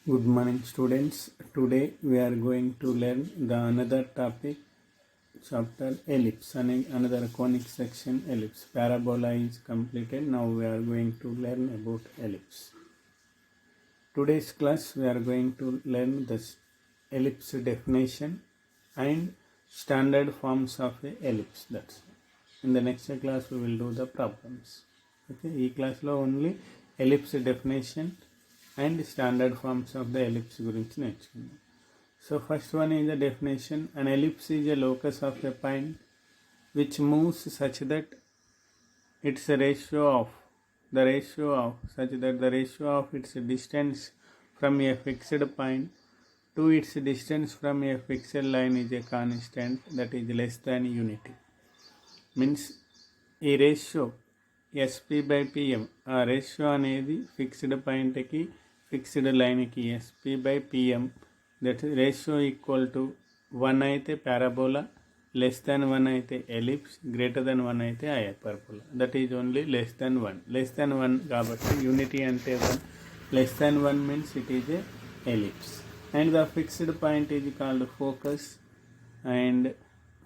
Good morning, students. Today we are going to learn the another topic, chapter ellipse and another conic section ellipse. Parabola is completed. Now we are going to learn about ellipse. Today's class we are going to learn the ellipse definition and standard forms of a ellipse. That's in the next class we will do the problems. Okay, ఈ క్లాస్లో only ellipse definition and standard forms of the ellipse గురించి నేర్చుకుందాం. So first one is the definition. An ellipse is a locus of a point which moves such that its ratio of such that the ratio of its distance from a fixed point to its distance from a fixed line is a constant that is less than unity. Means ఈ ratio SP/PM, ఆ ratio అనేది fixed పాయింట్కి fixed లైన్కి SP/PM, that ratio equal to 1 అయితే parabola, less than 1 అయితే ellipse, greater than 1 అయితే hyperbola. That is only less than 1. less than 1 కాబట్టి unity అంటే 1. less than 1 means it is a ellipse. And the fixed point is called focus and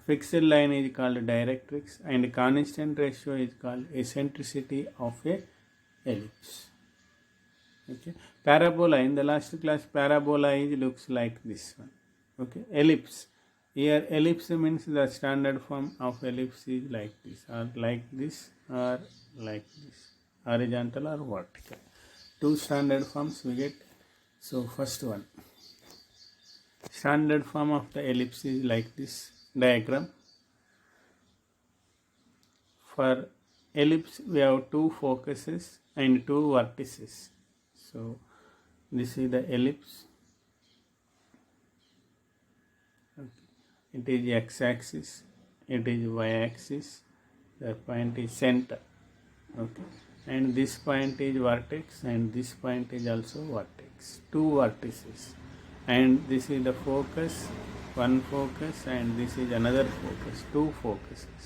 fixed line is called directrix and constant ratio is called eccentricity of a ellipse. Okay, parabola, in the last class parabola is looks like this one. Okay, ellipse, here ellipse means the standard form of ellipse is like this or like this or like this, horizontal or vertical. Two standard forms we get. So first one, standard form of the ellipse is like this diagram. For ellipse we have two focuses and two vertices. So this is the ellipse. Okay. It is x-axis, it is y-axis, the point is center. Okay, and this point is vertex and this point is also vertex. Two vertices, and this is the focus, one focus, and this is another focus, two focuses.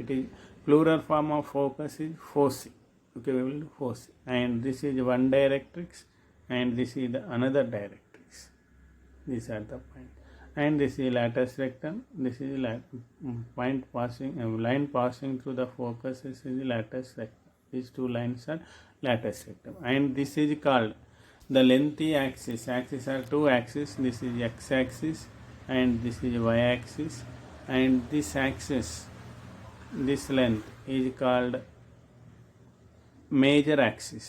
It is plural form of focus is foci. Okay, we will do foci. And this is one directrix and this is the another directrix. These are the point. And this is latus rectum. This is point passing, line passing through the focus is the latus rectum. These two lines are latus rectum. And this is called the lengthy axis. Axis are two axes. This is x-axis and this is y-axis, and this axis, this length is called major axis.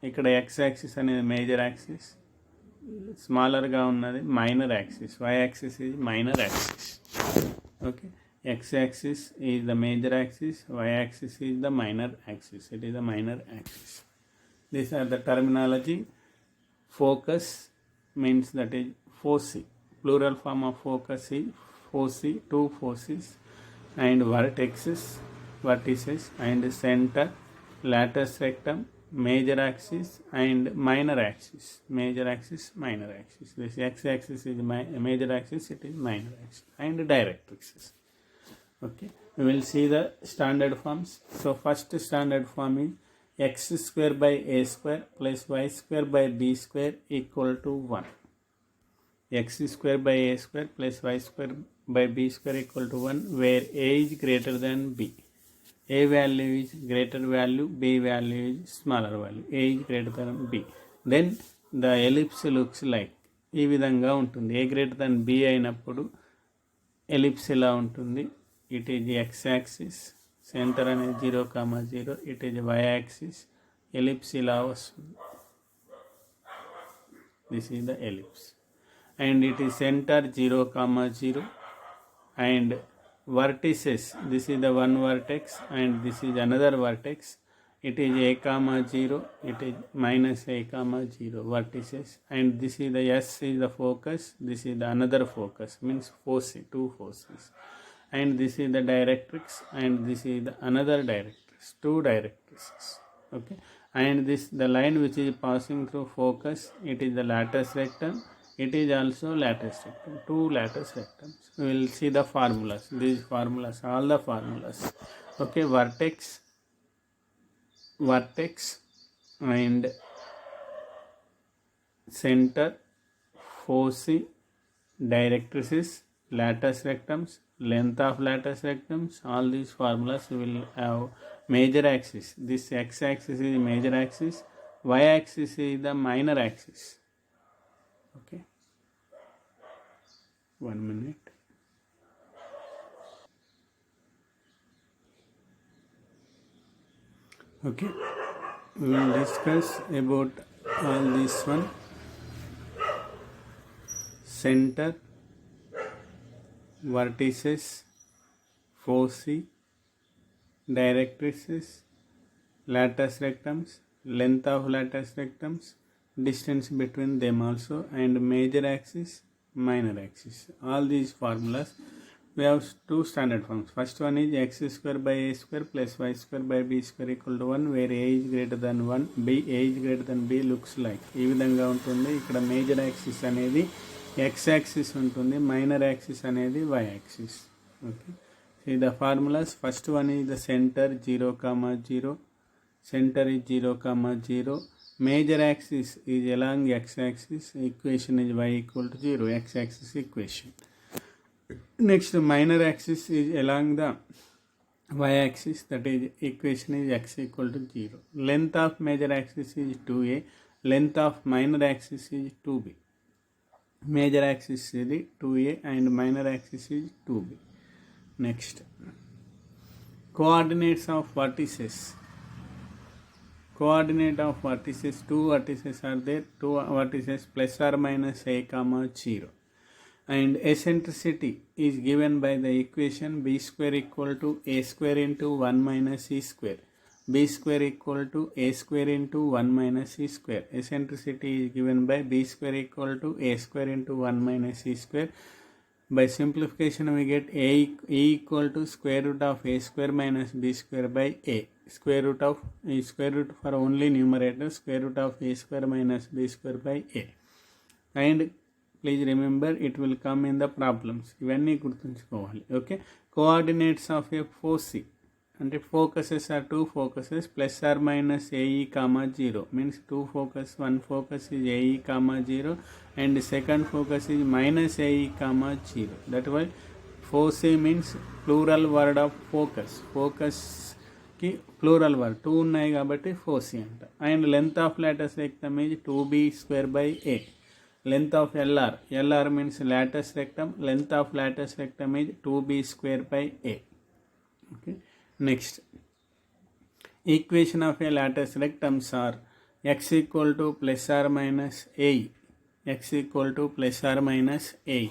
ఇక్కడ x-axis అనేది major axis, స్మాలర్గా ఉన్నది minor axis. y-axis is minor axis. Okay, x-axis is the major axis, y-axis is the minor axis. It is the minor axis. These are the terminology. Focus means that is foci. Plural form of focus is foci, two focis, and vertices, and center, latus rectum, major axis and minor axis. Major axis, minor axis. This x-axis is major axis, it is minor axis, and directrixes. Okay, we will see the standard forms. So first standard form is x square by a square plus y square by b square equal to 1. x square by a square plus y square by b square equal to 1, where a is greater than b. A value is greater value, b value is smaller value. A is greater than b. Then the ellipse looks like ఈ విధంగా ఉంటుంది. a greater than b అయినప్పుడు ellipse ఇలా ఉంటుంది. It is X axis, centre అనేది 0,0. It is y axis, ellipse ఇలా వస్తుంది. This is the ellipse. And it is center 0,0 and vertices, this is the one vertex and this is another vertex. It is a,0, it is minus a,0 vertices, and this is the S is the focus, this is the another focus, means foci, two focis, and this is the directrix and this is the another directrix, two directrices. Okay, and this the line which is passing through focus, it is the latus rectum. It is also latus rectum, two latus rectums. We will see the formulas. These formulas, all the formulas. Okay, vertex and center, foci, directrices, latus rectums, length of latus rectums. All these formulas will have major axis. This x-axis is major axis, y-axis is the minor axis. Okay, 1 minute. Okay, we will discuss about all this one. Center, vertices, foci, directrices, latus rectums, length of latus rectums, distance between them also, and major axis, minor axis. All these formulas, we have two standard forms. First one is x square by a square plus y square by b square equal to 1, where a is greater than 1, b a is greater than b looks like ఈ విధంగా ఉంటుంది. ఇక్కడ major axis అనేది x axis ఉంటుంది, minor axis అనేది y axis. Okay, see the formulas. First one is the center 0, 0. Center is 0, 0. Major axis is along x-axis. Equation is y equal to 0. X-axis equation. Next, minor axis is along the y-axis. That is, equation is x equal to 0. Length of major axis is 2a. Length of minor axis is 2b. Major axis is 2a and minor axis is 2b. Next, coordinates of vertices. Coordinate of vertices, two vertices are there, two vertices plus or minus a comma 0, and eccentricity is given by the equation b square equal to a square into 1 minus c square, b square equal to a square into 1 minus c square. Eccentricity is given by b square equal to a square into 1 minus c square. By simplification we get a equal to square root of a square minus b square by a. Square root for only numerator, square root of a square minus b square by a. And please remember, it will come in the problems. ఇవన్నీ గుర్తుంచుకోవాలి. Okay, coordinates of A foci అంటే focuses are two focuses plus or minus ae comma 0 means two focus, one focus is ae comma 0 and second focus is minus ae comma 0. That why foci means plural word of focus. Focus కి plural word 2 ఉన్నాయి కాబట్టి foci అంట. And length of latus rectum is 2b square by a. Length of LR means latus rectum. Length of latus rectum is 2b square by a. Okay, next, equation of a latus rectums are x equal to plus or minus a. x equal to plus or minus a.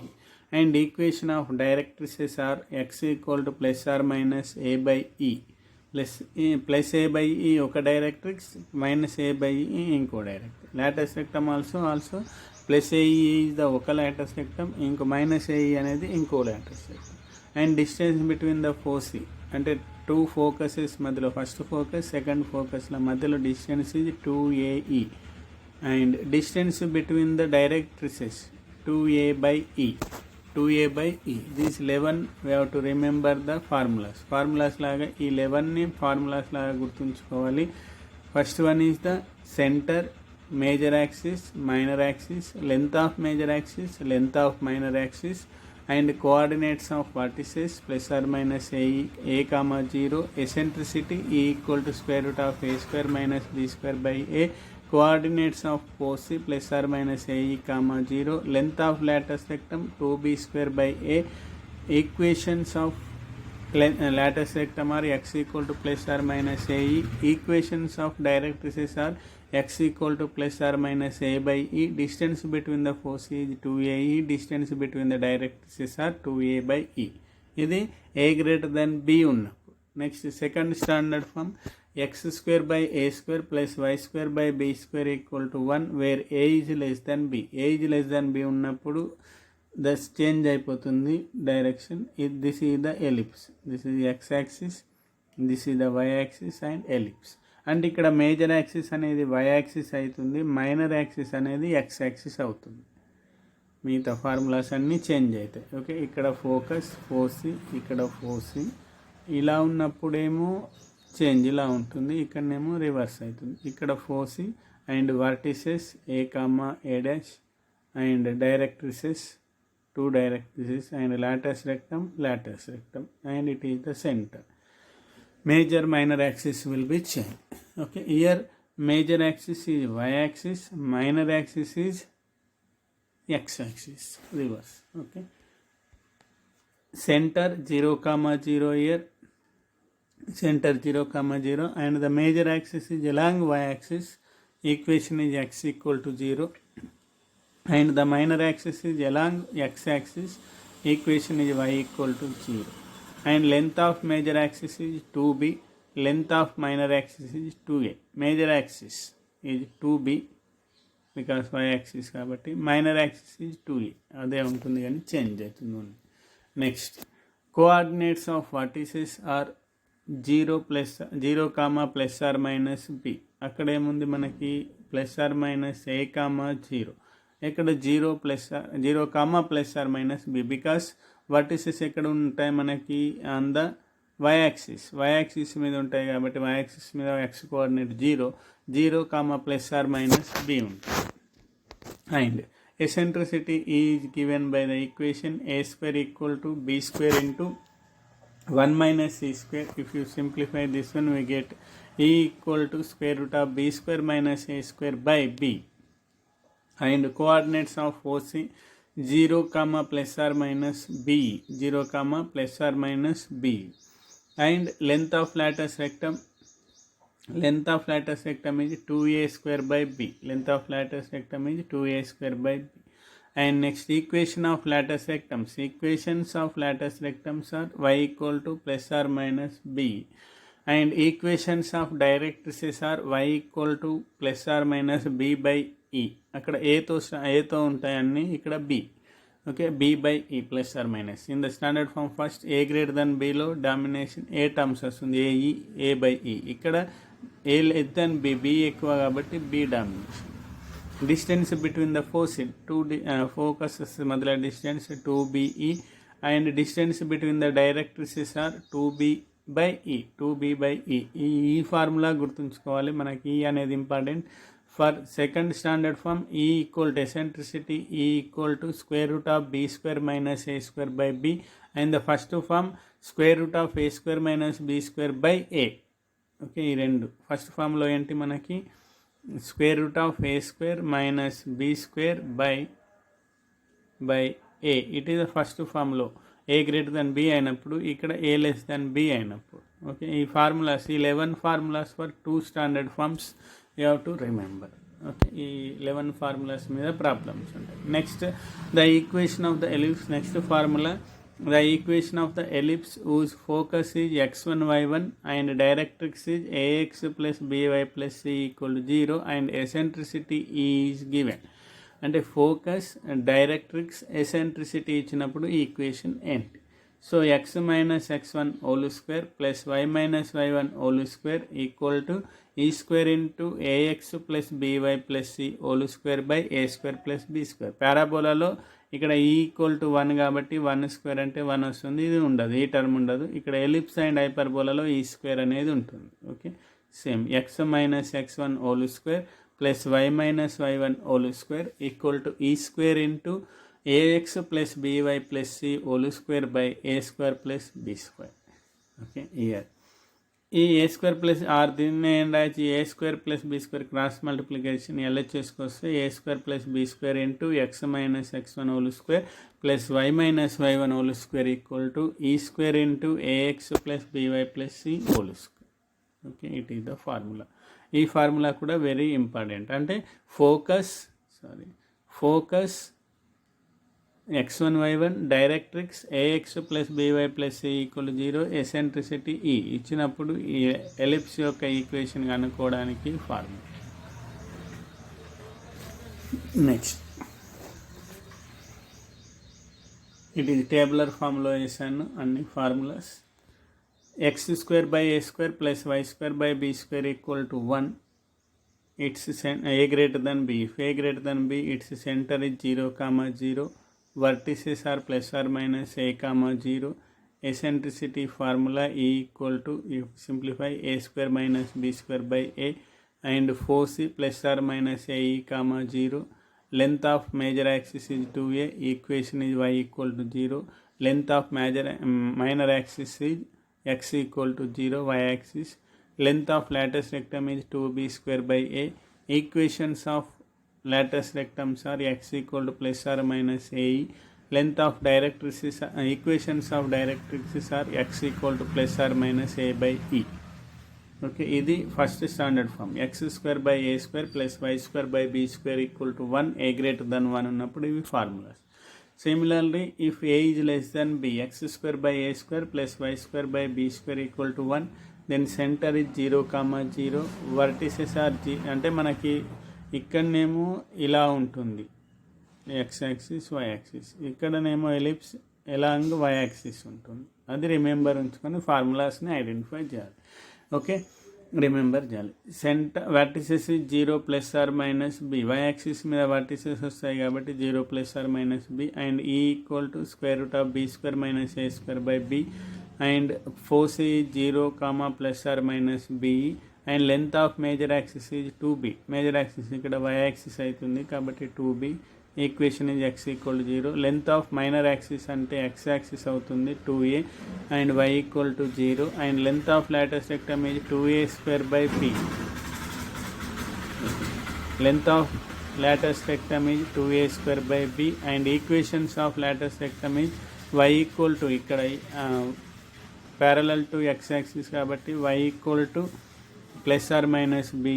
And equation of directrices are x equal to plus or minus a by e. Plus a by e ఒక directrix, minus a by e ఇంకో directrix. Latus rectum also plus a e is the ఒక latus rectum, ఇంకో minus a e అనేది ఇంకో latus rectum. And distance between the foci అంటే two focuses మధ్యలో, first focus second ఫోకస్ల మధ్యలో distance is 2ae. And distance between the directrices 2a by e. These 11 we have to remember the formulas లాగా ఈ 11ని formulas లాగా గుర్తుంచుకోవాలి. First one is the centre, major axis, minor axis, length of major axis, length of minor axis, and coordinates of vertices plus or minus a comma 0. Eccentricity equal to square root of a square minus b square by a. Coordinates of foci plus or minus ae comma 0. Length of latus rectum 2b square by a. Equations of latus rectum are x equal to plus or minus ae. Equations of directrices are x equal to plus or minus a by e. Distance between the foci is 2ae. Distance between the directrices are 2a by e. ఇది a greater than b ఉన్నప్పుడు. Next, second standard form x square by a square plus y square by b square equal to 1, where a is less than b. a is less than b ఉన్నప్పుడు thus change అయిపోతుంది direction. This is the ellipse. This is x axis, this is the y axis and ellipse. అంటే ఇక్కడ major axis అనేది y axis అవుతుంది, minor axis అనేది x axis అవుతుంది. మిగతా formulas అన్నీ చేంజ్ అవుతాయి. ఓకే, ఇక్కడ ఫోకస్, foci, ఇక్కడ foci. ఇలా ఉన్నప్పుడేమో చేంజ్ ఇలా ఉంటుంది, ఇక్కడనేమో రివర్స్ అవుతుంది. ఇక్కడ foci and vertices a comma a dash, and directrices 2 directrices, and latus rectum, and it is the center. Major minor axis will be changed. Okay, here major axis is y-axis, minor axis is x-axis, reverse. Okay, center 0, 0 here, center 0, 0, and the major axis is along y-axis. Equation is x equal to 0, and the minor axis is along x-axis. Equation is y equal to 0, and length of major axis is 2b, length of minor axis is 2a. Major axis is 2b because y-axis కాబట్టి, minor axis is 2a. అదే ఉంటుంది కానీ change అవుతుంది. Next coordinates of vertices are 0 plus or minus b. అక్కడ ఏముంది మనకి plus or minus a comma 0. ఇక్కడ 0 plus or minus b, because vertices ఎక్కడ ఉంటాయి మనకి ఆన్ ద y-axis మీద ఉంటాయి కాబట్టి y-axis మీద x coordinate 0 plus or minus b ఉంటుంది. And eccentricity is given by the equation a square equal to b square into 1 minus c square. If you simplify this one, we get e equal to square root of b square minus a square by b. And coordinates of OC 0 plus or minus b, 0 plus or minus b. And length of latus rectum is 2a square by b. Length of latus rectum is 2a square by b. And next equation of latus rectums. Equations of latus rectums are y equal to plus or minus b. And equations of directrices are y equal to plus or minus b by e. అక్కడ ఏతో ఉంటాయన్నీ, ఇక్కడ b. Okay, b by e plus or minus. In the standard form first a greater than bలో domination a terms వస్తుంది, a e a by e. ఇక్కడ a less than b, b ఎక్కువ కాబట్టి b domination. Distance between the focuses మధ్యలో distance 2be, and distance between the directrices are 2b by e. ఈ formula గుర్తుంచుకోవాలి మనకి. ఈ అనేది important. For second standard form e equal to eccentricity e equal to square root of b square minus a square by b. And the first form square root of a square minus b square by a. Okay, ఈ రెండు first ఫామ్లో ఏంటి మనకి square root of a square minus b square by a. It is the first ఫామ్లో a greater than b అయినప్పుడు, ఇక్కడ a less than b అయినప్పుడు. Okay, ఈ ఫార్ములాస్, ఈ 11 formulas for 2 standard forms you have to remember. Okay, ఈ 11 formulas మీద problems ఉంటాయి. Next the equation of the ellipse. Next formula, the equation of the ellipse whose focus is x1 y1 and directrix is ax plus by plus c equal to 0 and eccentricity is given. అంటే focus, directrix, eccentricity ఇచ్చినప్పుడు ఈ equation ఏంటి? So x minus x1 whole square plus y minus y1 whole square equal to e square into a x plus b y plus c whole square by a square plus b square. పారాబోలాలో ఇక్కడ e equal to 1 కాబట్టి 1 square అంటే 1 వస్తుంది, ఇది ఉండదు, ఈ term ఉండదు. ఇక్కడ ఎలిప్స్ అండ్ హైపర్బోలాలో ఈ స్క్వేర్ అనేది ఉంటుంది. Okay, same x minus x1 whole square plus y minus y1 whole square equal to e square into a x plus b y plus c whole square by a square plus b square. Okay, here e a square plus or దీన్ని ఏం రాయచ్చు, a square plus b square cross multiplication ఎలా చేసుకొస్తే a square plus b square into x minus x1 whole square plus y minus y1 whole square equal to e square into a x plus b y plus c whole square. Okay, it is the formula. ఈ formula కూడా very important. అంటే focus x1 y1, directrix ax plus by plus c equal 0, eccentricity e ఇచ్చినప్పుడు ఈ ellipse యొక్క equation కనుక్కోవడానికి formula. Next it is tabular ఫామ్లో వేసాను అన్ని formulas. X square by a square plus y square by b square equal to 1. It's a greater than B. If a greater than b, it's centre is 0, 0. Vertices are plus or minus a, 0. Eccentricity formula E equal to, if simplify, a square minus b square by a, and foci plus or minus AE comma 0. Length of major axis is 2a. Equation is y equal to 0. Length of minor axis is x equal to 0, y axis. Length of lateral rectum is 2b square by a. Equations of lateral rectums are x equal to plus or minus AE. Length of directrices, equations of directrices are x equal to plus or minus a by e. Okay, ఇది first standard form. X square by a square plus y square by b square equal to 1, a greater than 1 ఉన్నప్పుడు ఇవి formulas. Similarly if a is less than b, x square by a square plus y square by b square equal to 1, then centre is 0, 0. Vertices are అంటే మనకి ఇక్కడనేమో ఇలా ఉంటుంది x axis, y axis. ఇక్కడనేమో ellipse along why axis ఉంటుంది. అది remember ఉంచుకొని ఫార్ములాస్ని ఐడెంటిఫై చేయాలి. ఓకే, రిమెంబర్ చేయాలి. Centre vertices 0 plus or minus b, y axis మీద వర్టిసెస్ వస్తాయి కాబట్టి 0 plus or minus b, and e equal to square root of b square minus a square by b, and foci 0 comma plus or minus b, and length of major axis is 2b. Major axis ఇక్కడ y axis అవుతుంది కాబట్టి 2b. Equation is x equal to 0. Length of minor axis అంటే x axis అవుతుంది 2a, and y equal to 0, and length of latus rectum is 2a square by b. Length of latus rectum is 2a square by b, and equations of latus rectum is y equal to, ఇక్కడ parallel to x axis కాబట్టి y equal to plus or minus b,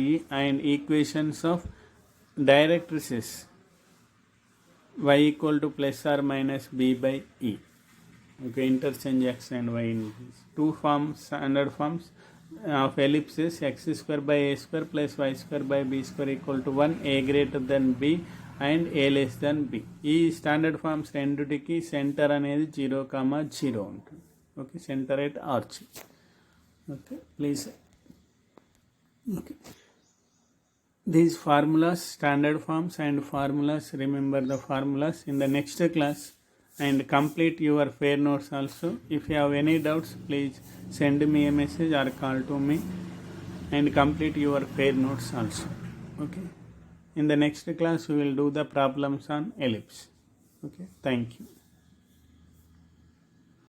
and equations of directrices y equal to plus or minus b by e. Okay, interchange x and y in these two forms, standard forms of ellipses. X square by a square plus y square by b square equal to 1, a greater than b and a less than b. ఈ standard forms రెండుటికి centre అనేది 0, 0 ఉంటుంది. Okay, centre at arch. Okay, please. Okay, these formulas, standard forms and formulas, remember the formulas in the next class, and complete your fair notes also. If you have any doubts, please send me a message or call to me and complete your fair notes also. Okay, in the next class we will do the problems on ellipse. Okay, thank you.